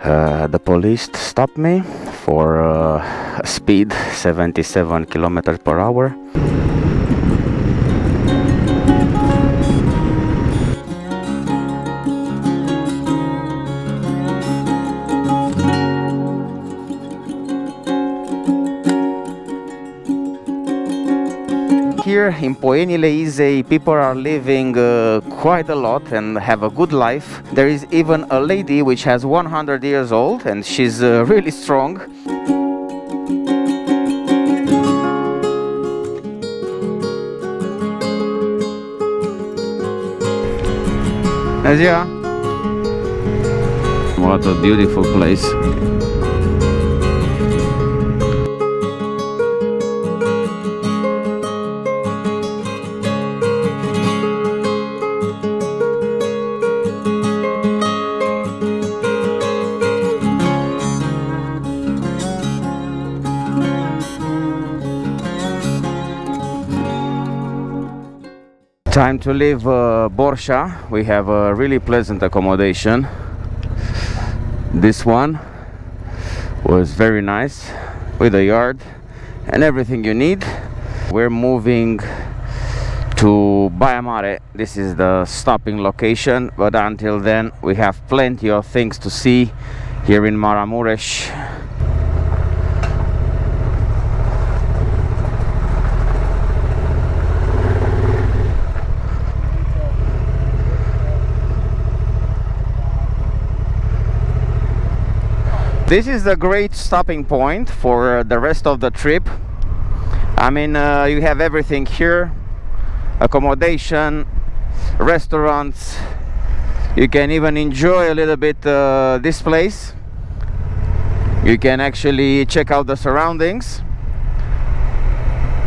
The police stopped me for a speed 77 kilometers per hour. Here in Poienile Izei, people are living quite a lot and have a good life. There is even a lady which has 100 years old and she's really strong. Asia. What a beautiful place. Time to leave Borșa. We have a really pleasant accommodation. This one was very nice with a yard and everything you need. We're moving to Baia Mare. This is the stopping location, but until then we have plenty of things to see here in Maramureş. This is a great stopping point for the rest of the trip. I mean, you have everything here: accommodation, restaurants. You can even enjoy a little bit this place. You can actually check out the surroundings,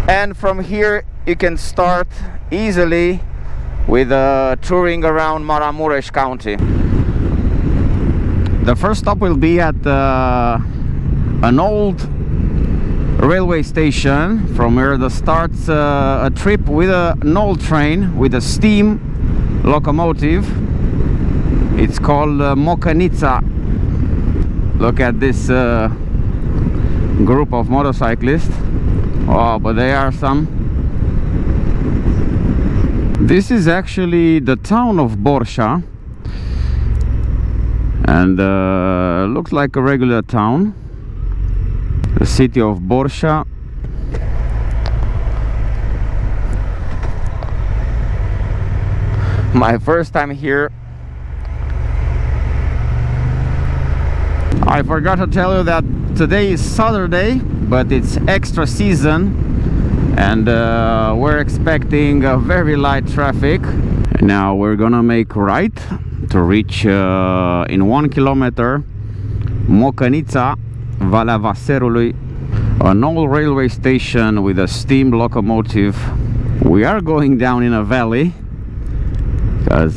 and from here you can start easily with touring around Maramureş County. The first stop will be at an old railway station, from where the starts a trip with an old train with a steam locomotive. It's called Mocănița. Look at this group of motorcyclists. Oh, but they are some. This is actually the town of Borșa. And looks like a regular town, the city of Borșa. My first time here. I forgot to tell you that today is Saturday, but it's extra season, and we're expecting a very light traffic. Now we're gonna make right to reach in 1 kilometer Mocănița, Valea Vaserului, an old railway station with a steam locomotive. We are going down in a valley because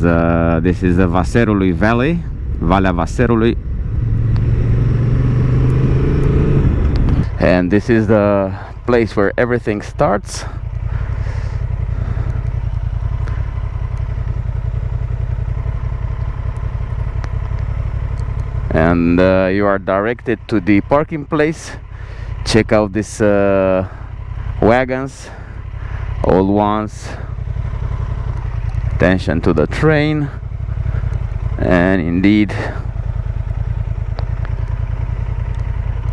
this is the Vaserului Valley, Valea Vaserului, and this is the place where everything starts. And you are directed to the parking place. Check out these wagons, old ones. Attention to the train. And indeed,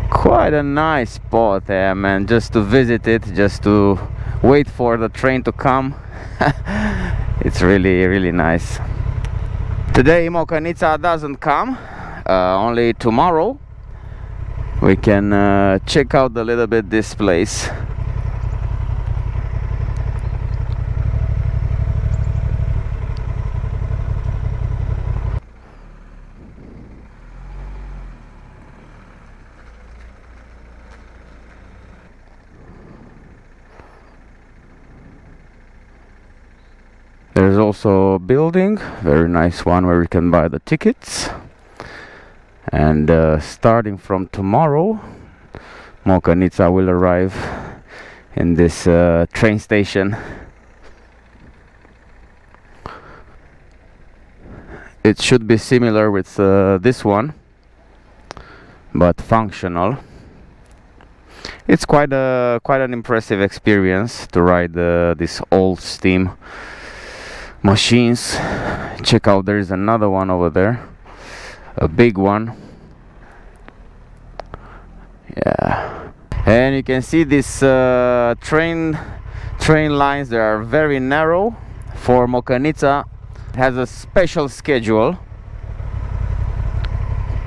quite a nice spot there, man, just to visit it, just to wait for the train to come. It's really, really nice. Today Mocănița doesn't come. Only tomorrow we can check out a little bit this place. There's also a building, very nice one, where you can buy the tickets. And starting from tomorrow, Mocănița will arrive in this train station. It should be similar with this one. but functional. It's quite an impressive experience to ride these old steam machines. Check out, there is another one over there, a big one. Yeah, and you can see this train lines. They are very narrow. For Mocănița, it has a special schedule.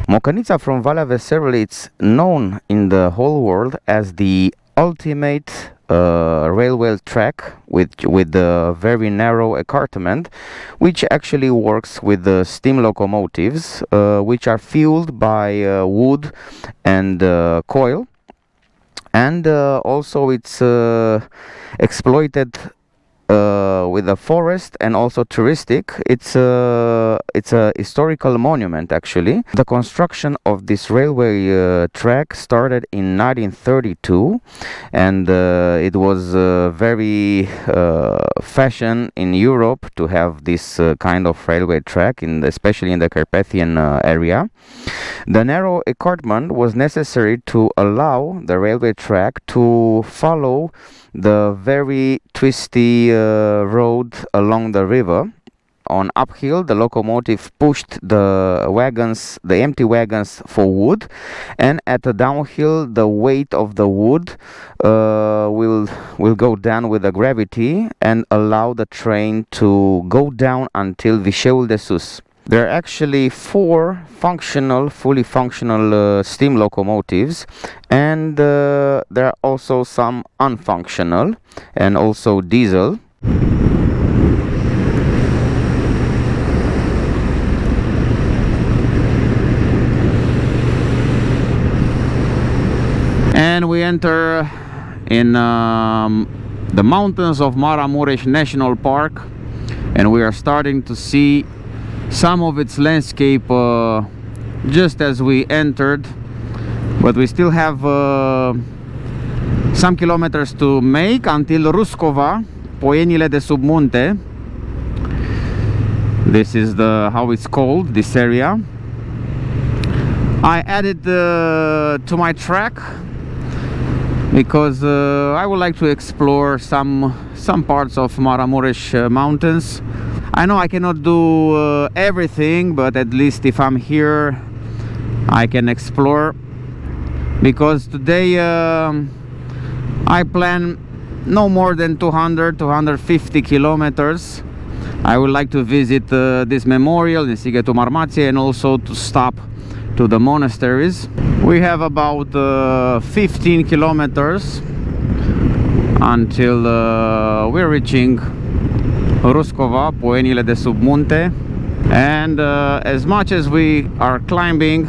Mocănița from Valea Veserului, it's known in the whole world as the ultimate railway track with a very narrow escarpment, which actually works with the steam locomotives, which are fueled by wood and coal, and also it's exploited with a forest and also touristic. It's a historical monument actually. The construction of this railway track started in 1932, and it was very fashion in Europe to have this kind of railway track, especially in the Carpathian area. The narrow escarpment was necessary to allow the railway track to follow the very twisty road along the river. On uphill, the locomotive pushed the empty wagons for wood, and at the downhill, the weight of the wood will go down with the gravity and allow the train to go down until Vişeu de Sus. There are actually 4 fully functional steam locomotives, and there are also some unfunctional and also diesel. And we enter in the mountains of Maramureş National Park, and we are starting to see some of its landscape just as we entered, but we still have some kilometers to make until Ruscova, Poienile de sub munte. This is how it's called, this area. I added to my track because I would like to explore some parts of Maramureş mountains. I know I cannot do everything, but at least if I'm here I can explore, because today I plan no more than 250 kilometers. I would like to visit this memorial in Sighetul Marmației and also to stop to the monasteries. We have about 15 kilometers until we're reaching Ruscova, Poienile de sub munte, and as much as we are climbing,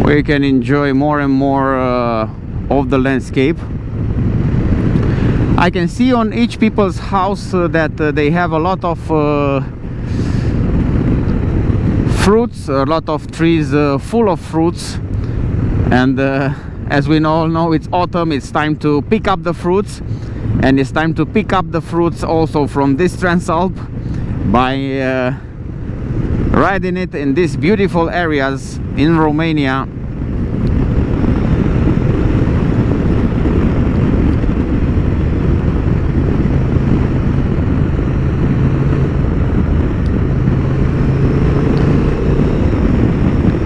we can enjoy more and more of the landscape. I can see on each people's house that they have a lot of fruits, a lot of trees full of fruits, and as we all know, it's autumn, it's time to pick up the fruits. And it's time to pick up the fruits also from this Transalp by riding it in these beautiful areas in Romania.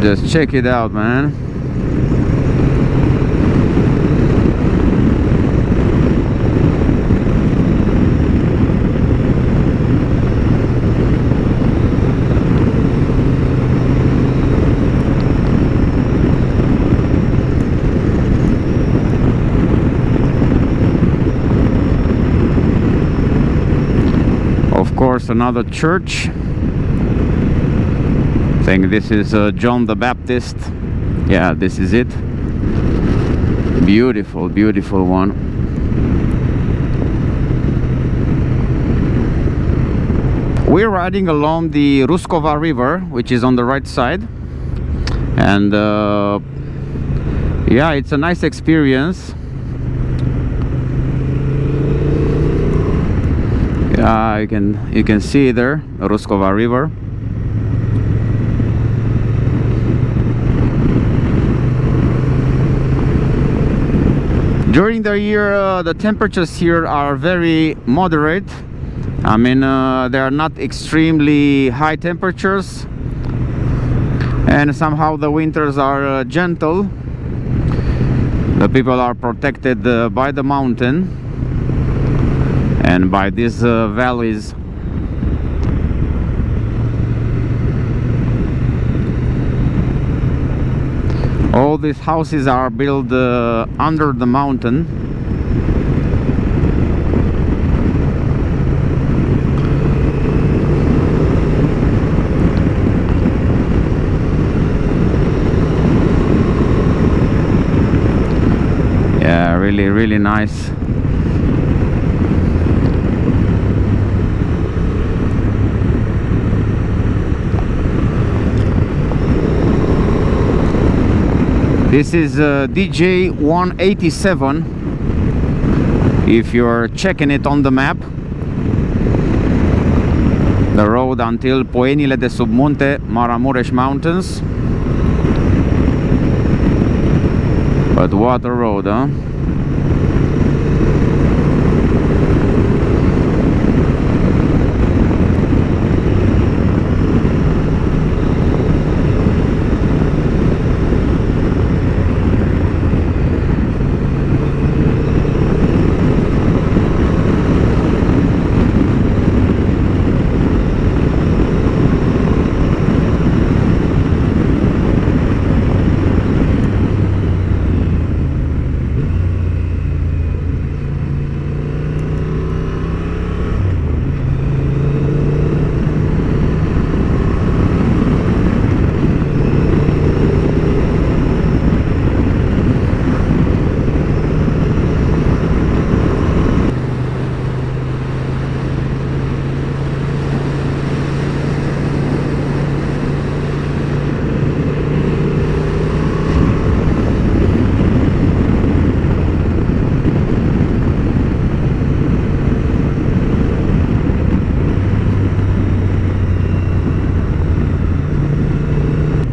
Just check it out, man. Another church. I think this is John the Baptist. Yeah, this is it. Beautiful, beautiful one. We're riding along the Ruscova River, which is on the right side, and yeah, it's a nice experience. You can see there the Ruscova River. During the year, the temperatures here are very moderate. I mean, they are not extremely high temperatures, and somehow the winters are gentle. The people are protected by the mountain and by these valleys. All these houses are built under the mountain. Yeah, really nice. This is DJ 187 if you're checking it on the map. The road until Poienile de Sub Munte, Maramureș mountains. But what a road, huh?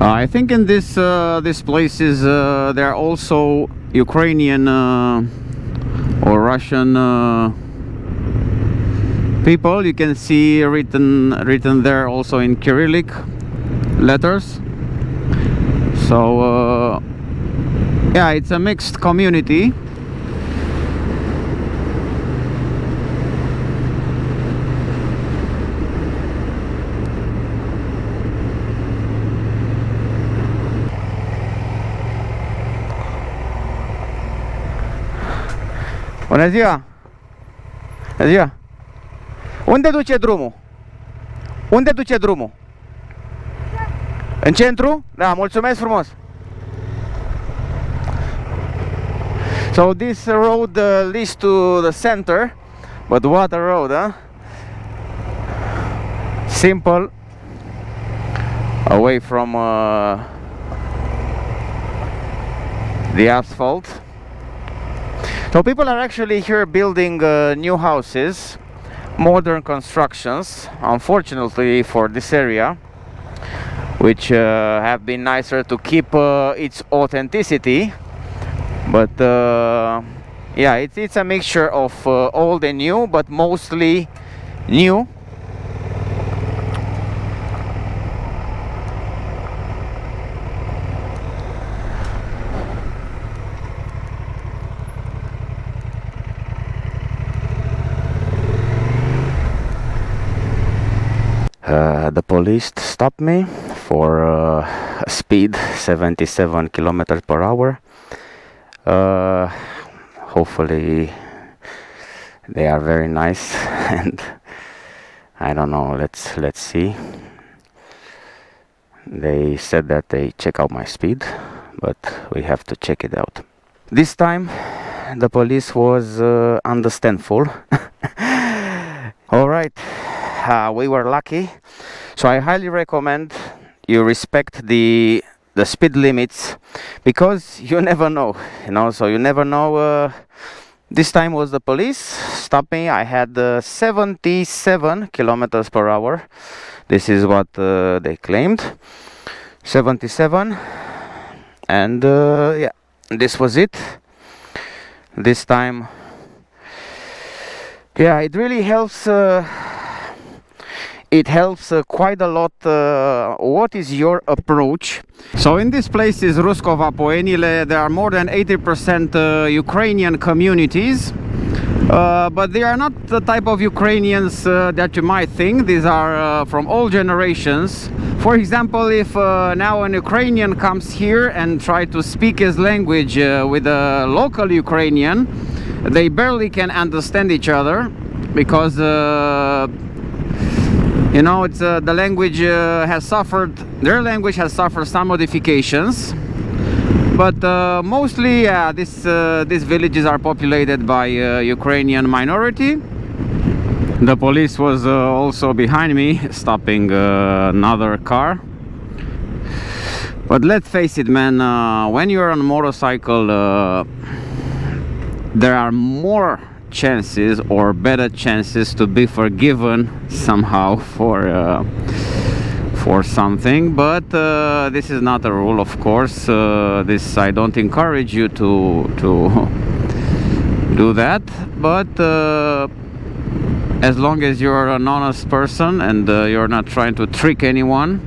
I think in this places there are also Ukrainian or Russian people. You can see written there also in Cyrillic letters. So yeah, it's a mixed community. Bună ziua! Bună ziua! Unde duce drumul? Unde duce drumul? În centru? Da, mulțumesc frumos! So this road leads to the center, but what a road, huh? Simple, away from the asphalt. So people are actually here building new houses, modern constructions, unfortunately for this area, which have been nicer to keep its authenticity. But yeah, it's a mixture of old and new, but mostly new. The police stopped me for a speed 77 kilometers per hour. Hopefully they are very nice and I don't know, let's see. They said that they check out my speed, but we have to check it out. This time the police was understandful. All right. We were lucky, so I highly recommend you respect the speed limits, because you never know, so you never know. This time was the police stopped me. I had 77 kilometers per hour. This is what they claimed, 77, and yeah, this was it. this time. Yeah, it really helps. It helps quite a lot. What is your approach? So in this place is Ruskova Poienile. There are more than 80% Ukrainian communities. But they are not the type of Ukrainians that you might think. These are from all generations. For example, if now an Ukrainian comes here and try to speak his language with a local Ukrainian, they barely can understand each other because you know, it's the language has suffered. Their language has suffered some modifications. But mostly, yeah, these villages are populated by Ukrainian minority. The police was also behind me, stopping another car. But let's face it, man, when you're on a motorcycle, there are more chances or better chances to be forgiven somehow for something, but this is not a rule, of course. This, I don't encourage you to do that, but as long as you're an honest person and you're not trying to trick anyone,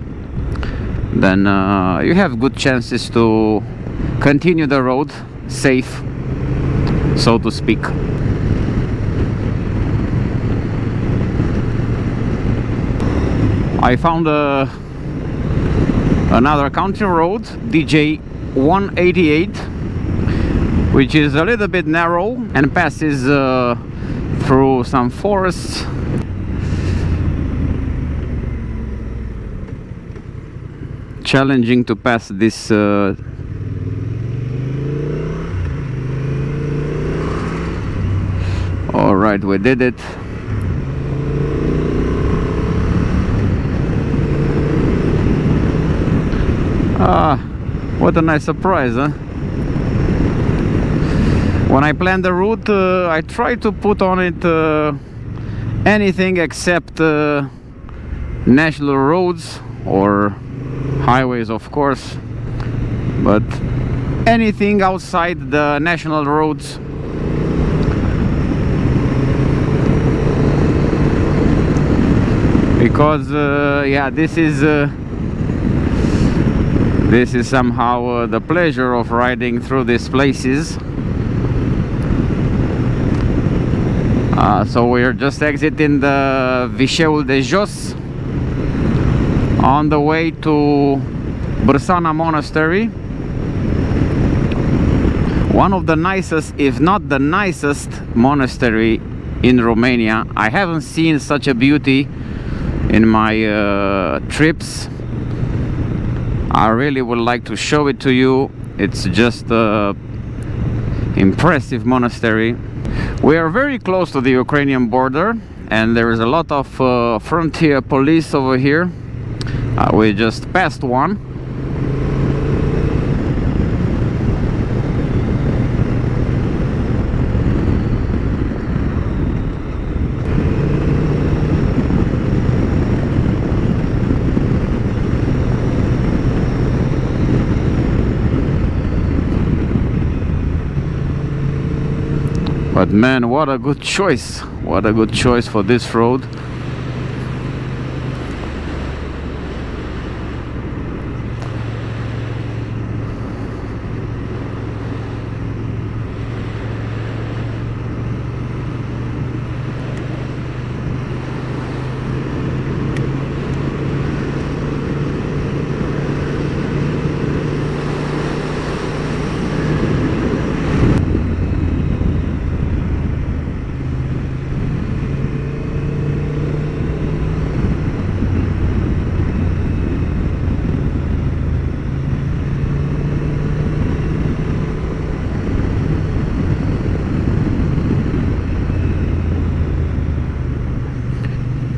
then you have good chances to continue the road safe, so to speak. I found another country road, DJ 188, which is a little bit narrow and passes through some forests. Challenging to pass this all right, we did it. What a nice surprise, huh? When I planned the route, I tried to put on it anything except national roads or highways, of course, but anything outside the national roads. Because yeah, this is somehow the pleasure of riding through these places. So we're just exiting the Vişeu de Sus on the way to Borșa Monastery. One of the nicest, if not the nicest, monastery in Romania. I haven't seen such a beauty in my trips. I really would like to show it to you. It's just an impressive monastery. We are very close to the Ukrainian border, and there is a lot of frontier police over here. We just passed one. But man, what a good choice. What a good choice for this road.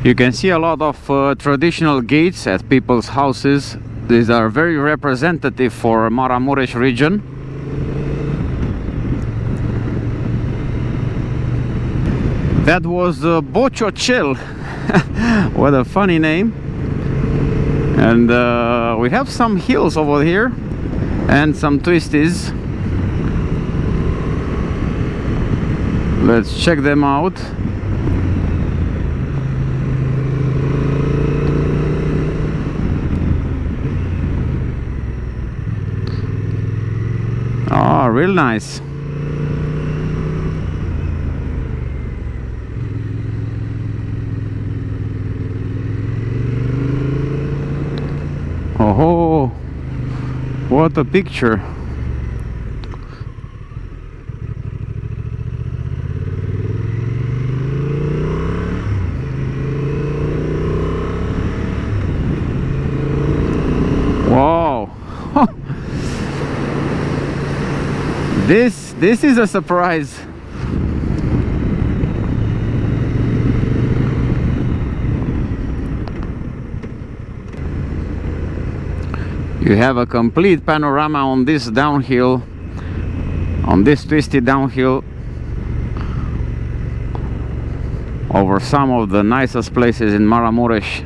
You can see a lot of traditional gates at people's houses. These are very representative for Maramureş region. That was Borșa. What a funny name. And we have some hills over here and some twisties. Let's check them out. Oh, real nice. Oh, what a picture. Wow. This is a surprise. You have a complete panorama on this downhill, on this twisty downhill, over some of the nicest places in Maramureş.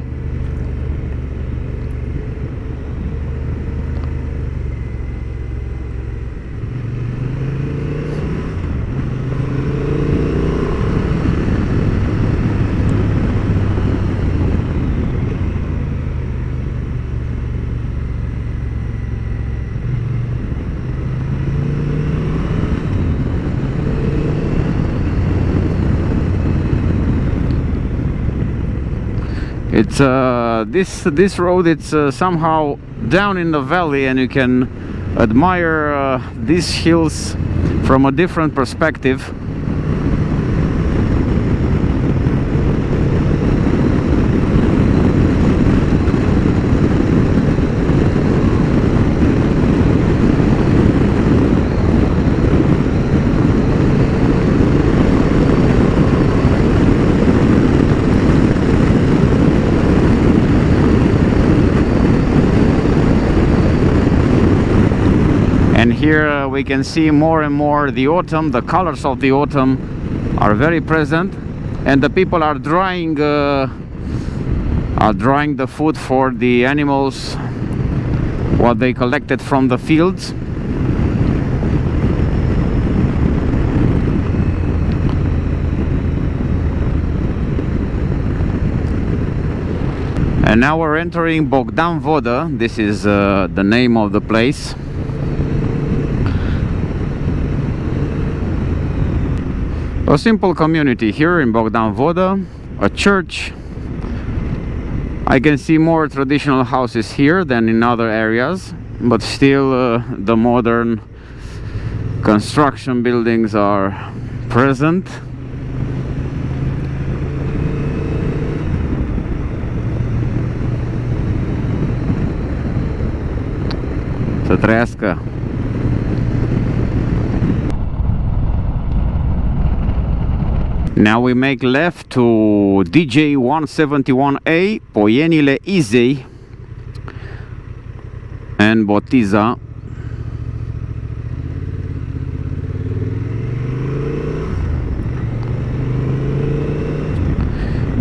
It's this road, it's somehow down in the valley, and you can admire these hills from a different perspective. And here we can see more and more the autumn. The colors of the autumn are very present, and the people are drying the food for the animals, what they collected from the fields. And now we're entering Bogdan Voda. This is the name of the place. A simple community here in Bogdan Voda, a church. I can see more traditional houses here than in other areas, but still the modern construction buildings are present. Să trăiască! Now we make left to DJ171A, Poienile Izei and Botiza.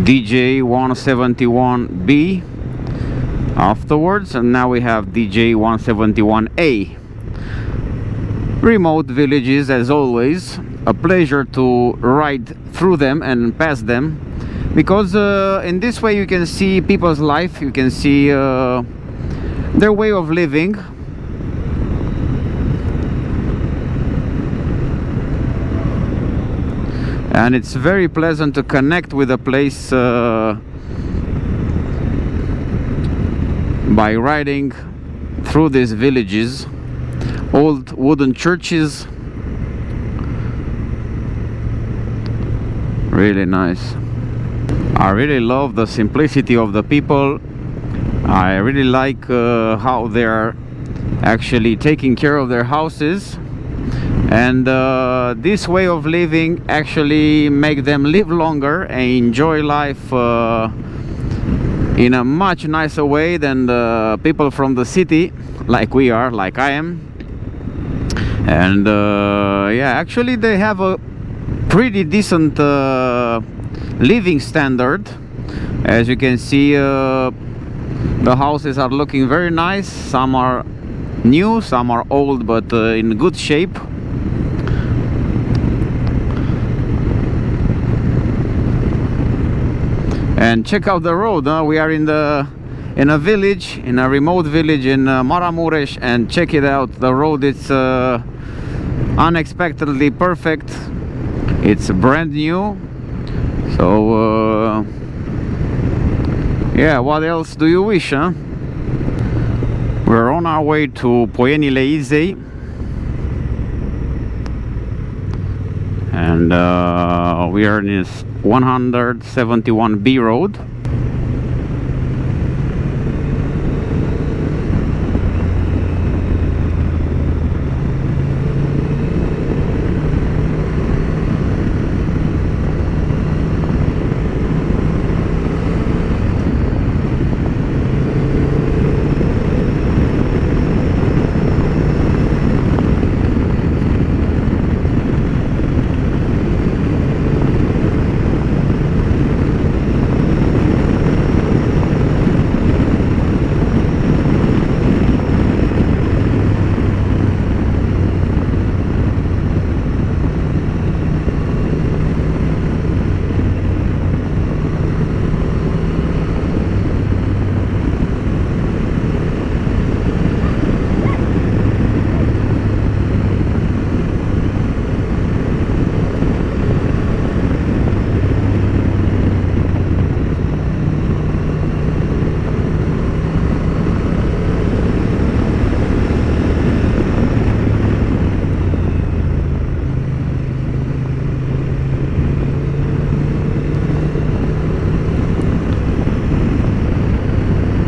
DJ171B afterwards, and now we have DJ171A. Remote villages as always. A pleasure to ride through them and pass them, because in this way you can see people's life, you can see their way of living. And it's very pleasant to connect with a place by riding through these villages. Old wooden churches, really nice. I really love the simplicity of the people. I really like how they're actually taking care of their houses, and this way of living actually make them live longer and enjoy life in a much nicer way than the people from the city, like we are, like I am. And yeah, actually they have a pretty decent living standard. As you can see, the houses are looking very nice. Some are new, some are old, but in good shape. And check out the road. We are in a village, in a remote village in Maramureş, and check it out. The road is unexpectedly perfect. It's brand new. So yeah, what else do you wish, huh? We're on our way to Poienile Izei, and we are in this 171B road.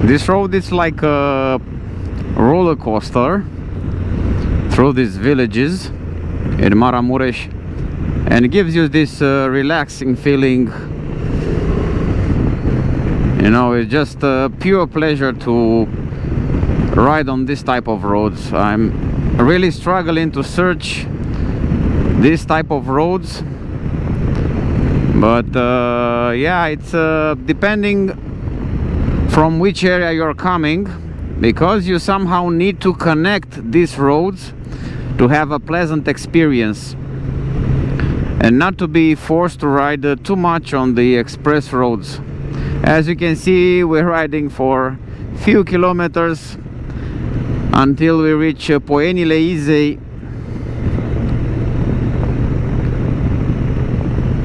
This road is like a roller coaster through these villages in Maramureş, and it gives you this relaxing feeling. You know, it's just a pure pleasure to ride on this type of roads. I'm really struggling to search this type of roads, but yeah, it's depending from which area you're coming, because you somehow need to connect these roads to have a pleasant experience and not to be forced to ride too much on the express roads. As you can see, we're riding for few kilometers until we reach Poienile Izei,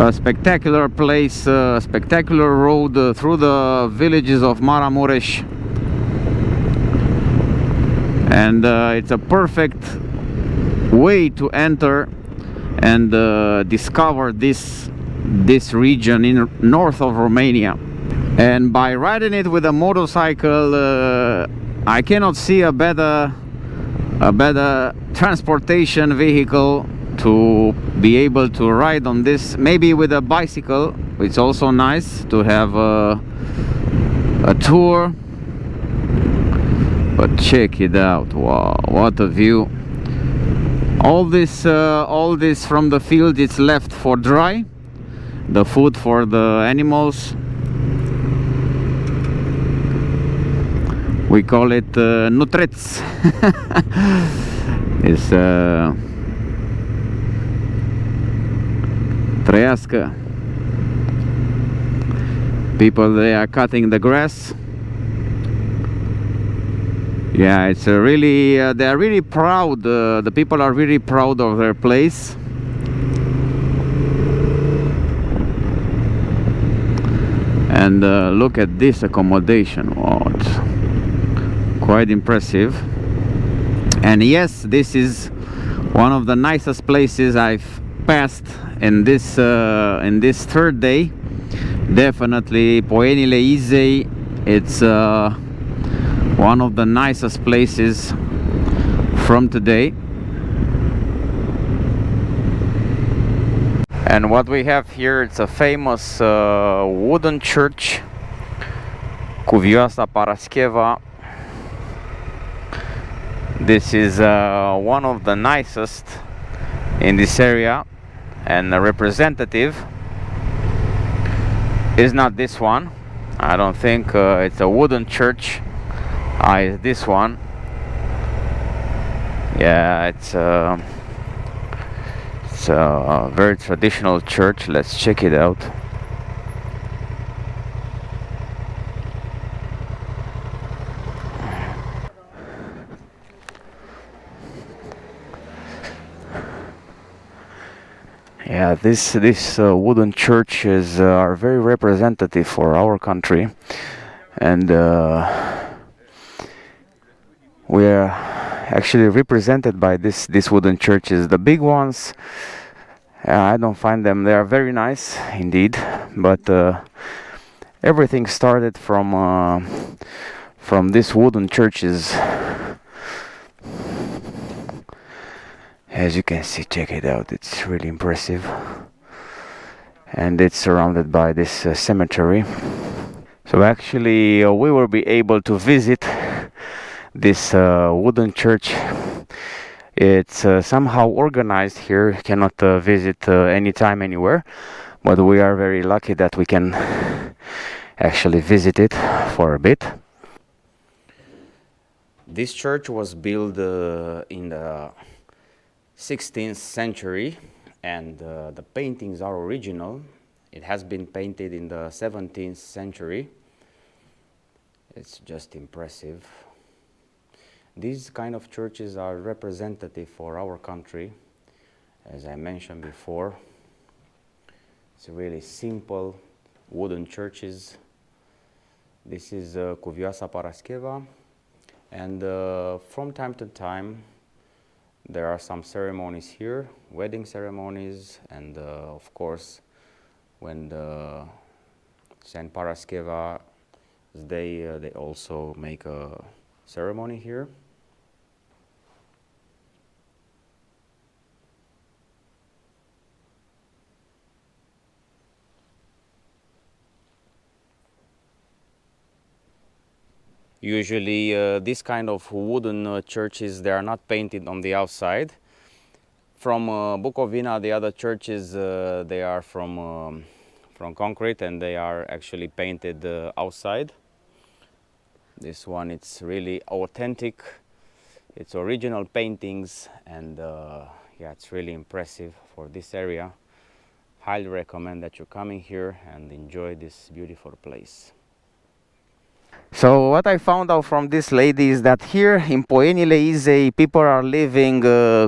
a spectacular place, a spectacular road through the villages of Maramureş, and it's a perfect way to enter and discover this region in north of Romania. And by riding it with a motorcycle, I cannot see a better transportation vehicle to be able to ride on this. Maybe with a bicycle, it's also nice to have a tour. But check it out, wow, what a view. All this from the field is left for dry, the food for the animals. We call it nutrets. It's trăiască. People, they are cutting the grass. Yeah, it's really they are really proud. The people are really proud of their place. And look at this accommodation. Wow, it's quite impressive. And yes, this is one of the nicest places I've passed in this third day. Definitely Poienile Izei. It's one of the nicest places from today. And what we have here, it's a famous wooden church, Cuvioasa Parascheva. This is one of the nicest in this area, and the representative is not this one. I don't think it's a wooden church. It's this one. Yeah, it's a very traditional church. Let's check it out. Yeah, this wooden churches are very representative for our country, and we are actually represented by these wooden churches. The big ones, I don't find them. They are very nice indeed, but everything started from these wooden churches. As you can see, check it out, it's really impressive, and it's surrounded by this cemetery. So actually we will be able to visit this wooden church. It's somehow organized here, you cannot visit anytime, anywhere, but we are very lucky that we can actually visit it for a bit. This church was built in the 16th century, and the paintings are original. It has been painted in the 17th century. It's just impressive. These kind of churches are representative for our country, as I mentioned before. It's really simple wooden churches. This is Cuvioasa Parascheva, and from time to time there are some ceremonies here, wedding ceremonies, and of course when the Saint Parascheva Day, they also make a ceremony here. Usually this kind of wooden churches, they are not painted on the outside. From Bucovina, the other churches, they are from concrete, and they are actually painted outside. This one, it's really authentic. It's original paintings, and yeah, it's really impressive for this area. Highly recommend that you're coming here and enjoy this beautiful place. So what I found out from this lady is that here in Poienile Izei people are living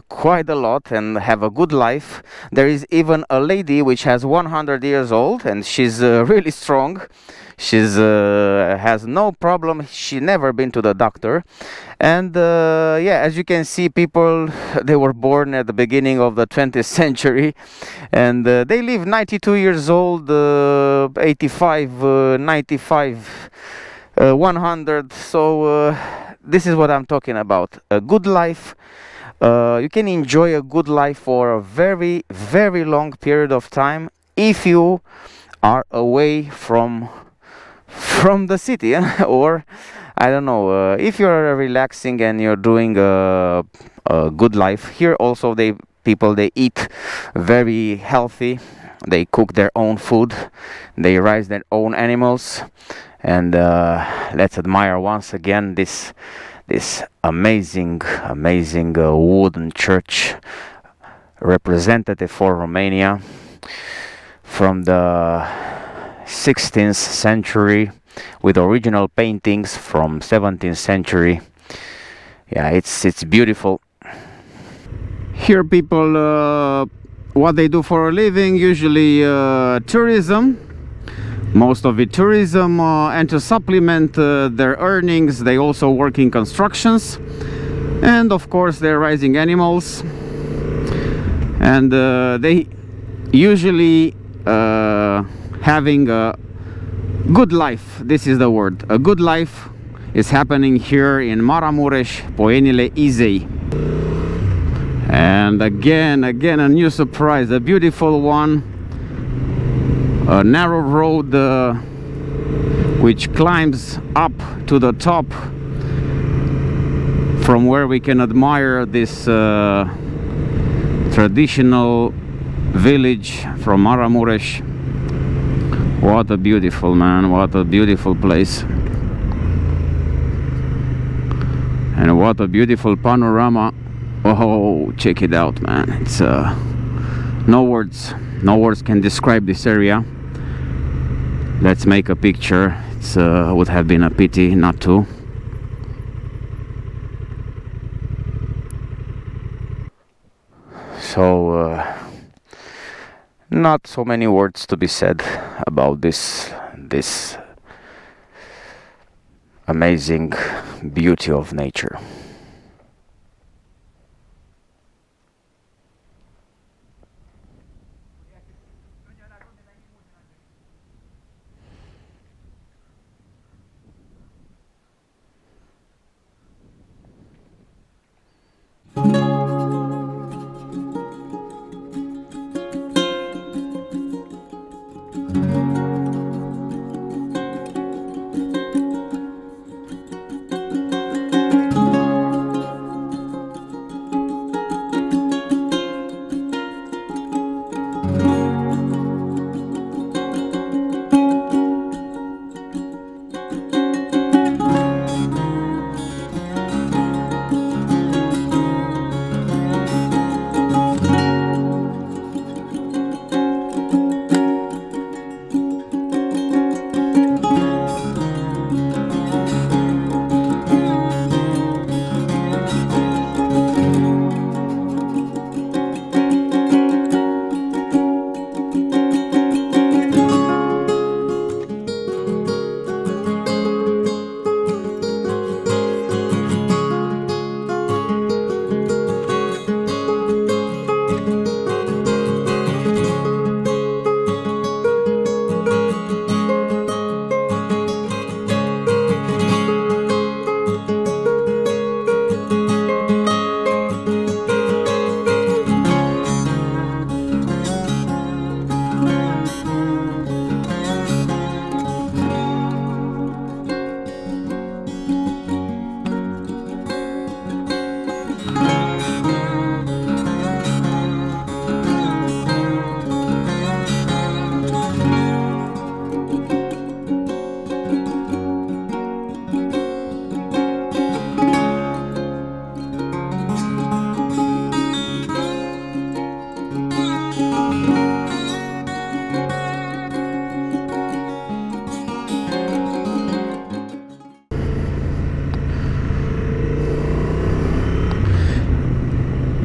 quite a lot and have a good life. There is even a lady which has 100 years old, and she's really strong. She's has no problem. She never been to the doctor. And yeah, as you can see, people, they were born at the beginning of the 20th century, and they live 92 years old, 85, 95, 100. So this is what I'm talking about. A good life. You can enjoy a good life for a very, very long period of time if you are away from the city, or I don't know, if you're relaxing and you're doing a good life. Here also people eat very healthy. They cook their own food, they raise their own animals, and let's admire once again this amazing wooden church, representative for Romania, from the 16th century, with original paintings from 17th century. Yeah, it's beautiful. Here people, what they do for a living, usually tourism, most of it tourism, and to supplement their earnings they also work in constructions, and of course they're raising animals, and they usually having a good life. This is the word. A good life is happening here in Maramureş, Poienile Izei. And again a new surprise, a beautiful one. A narrow road which climbs up to the top, from where we can admire this traditional village from Maramureş. What a beautiful, man, what a beautiful place, and what a beautiful panorama. Oh, check it out, man. It's no words can describe this area. Let's make a picture. It would have been a pity not to. So not so many words to be said about this amazing beauty of nature.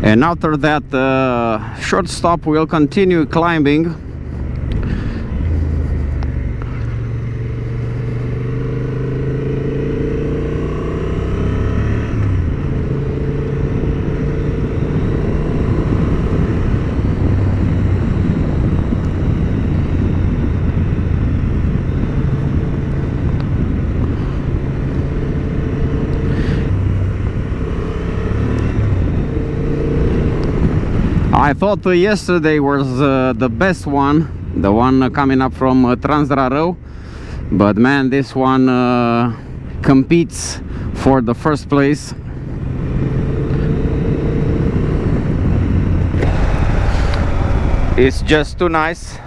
And after that short stop, we'll continue climbing. I thought yesterday was the best one, the one coming up from Transrarău, but man, this one competes for the first place. It's just too nice.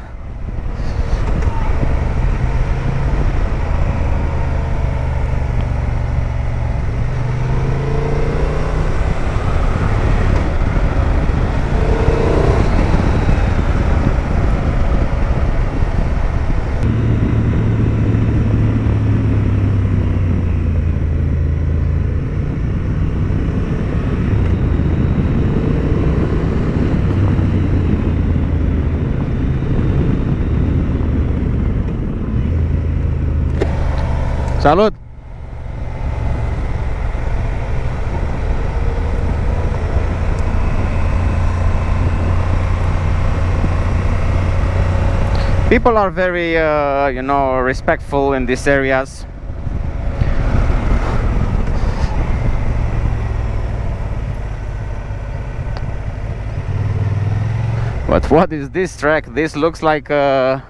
Salut! People are very, you know, respectful in these areas. But what is this track? This looks like a,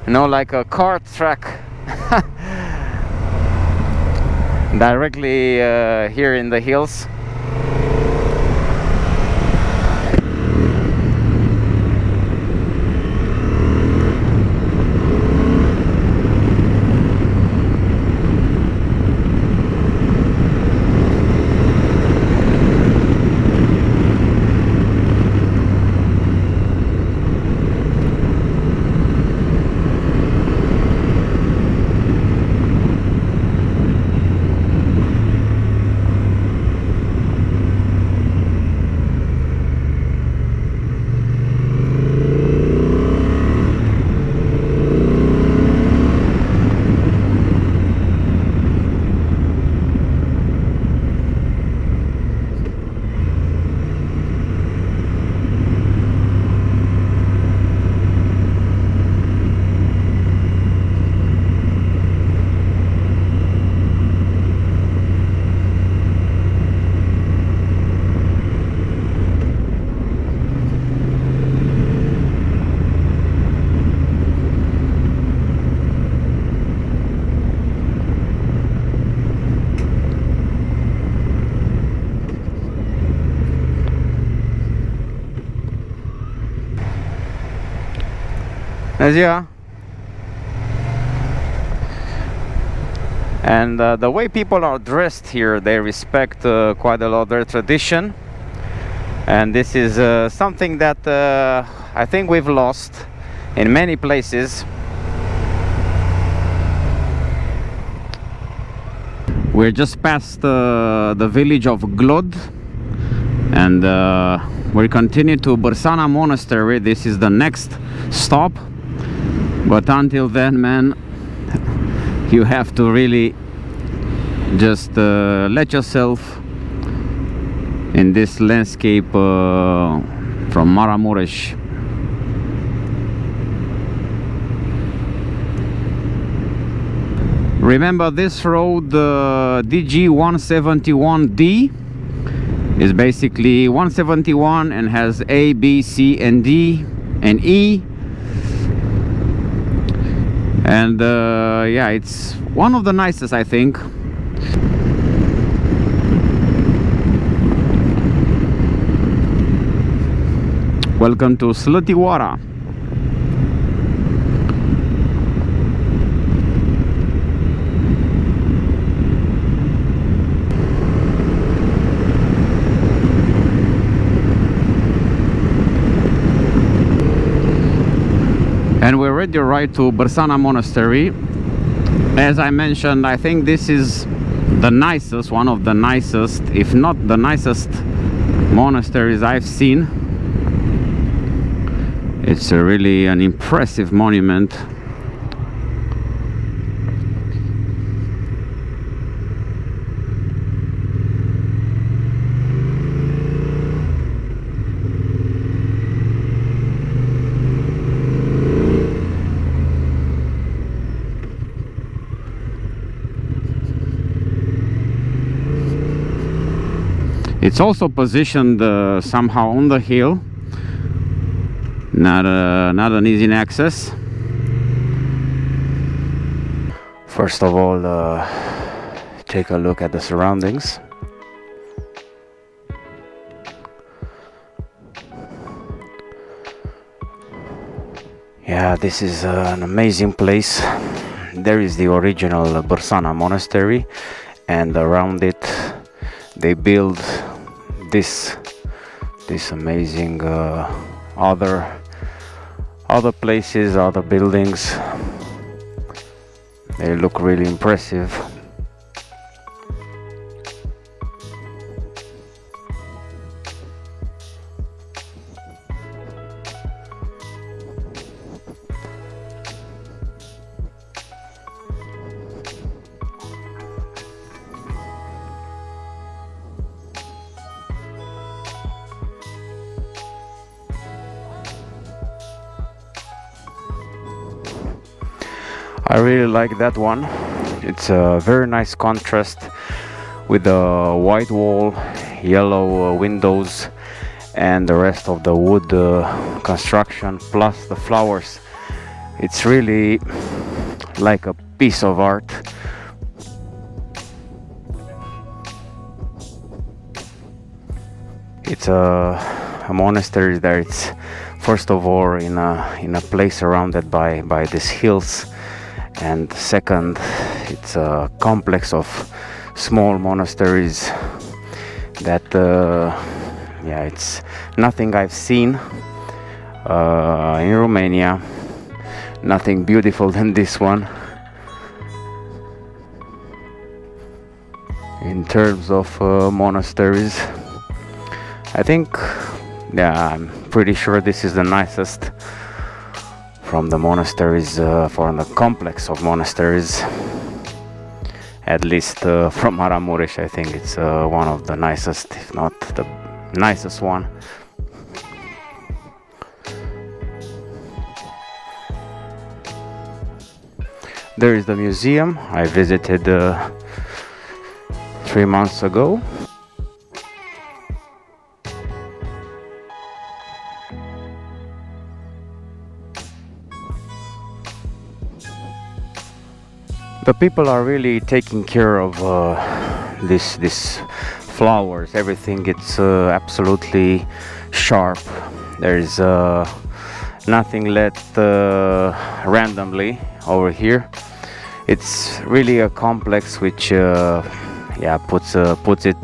you know, like a kart track. Directly here in the hills. Bună ziua! And the way people are dressed here, they respect quite a lot their tradition. And this is something that I think we've lost in many places. We're just past the village of Glod, and we continue to Rsana Monastery. This is the next stop, but until then, man, you have to really just let yourself in this landscape from Maramureş. Remember, this road DG171D is basically 171 and has A, B, C and D and E, and yeah, it's one of the nicest, I think. Welcome to Slătișoara. And we're ready to ride to Rsana Monastery. As I mentioned, I think this is the nicest, one of the nicest, if not the nicest monasteries I've seen. It's really an impressive monument. It's also positioned somehow on the hill. Not an easy access. First of all, take a look at the surroundings. Yeah, this is an amazing place. There is the original Rsana Monastery, and around it they build this amazing other places, other buildings. They look really impressive. I really like that one. It's a very nice contrast with the white wall, yellow windows, and the rest of the wood construction plus the flowers. It's really like a piece of art. It's a monastery that it's first of all in a place surrounded by these hills. And second, it's a complex of small monasteries that yeah, it's nothing I've seen in Romania, nothing beautiful than this one in terms of monasteries. I think, yeah, I'm pretty sure this is the nicest from the monasteries, from the complex of monasteries, at least from Maramureş. I think it's one of the nicest, if not the nicest one. There is the museum I visited 3 months ago. The people are really taking care of this flowers, everything. It's absolutely sharp. There is nothing let randomly over here. It's really a complex which yeah, puts it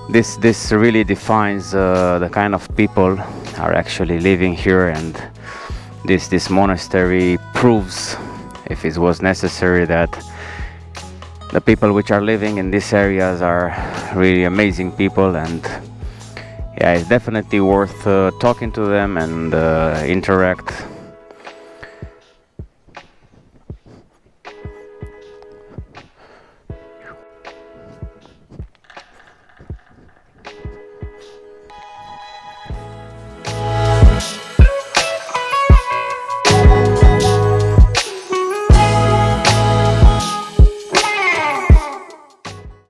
this really defines the kind of people are actually living here, and this monastery proves, if it was necessary, that the people which are living in these areas are really amazing people. And yeah, it's definitely worth talking to them and interact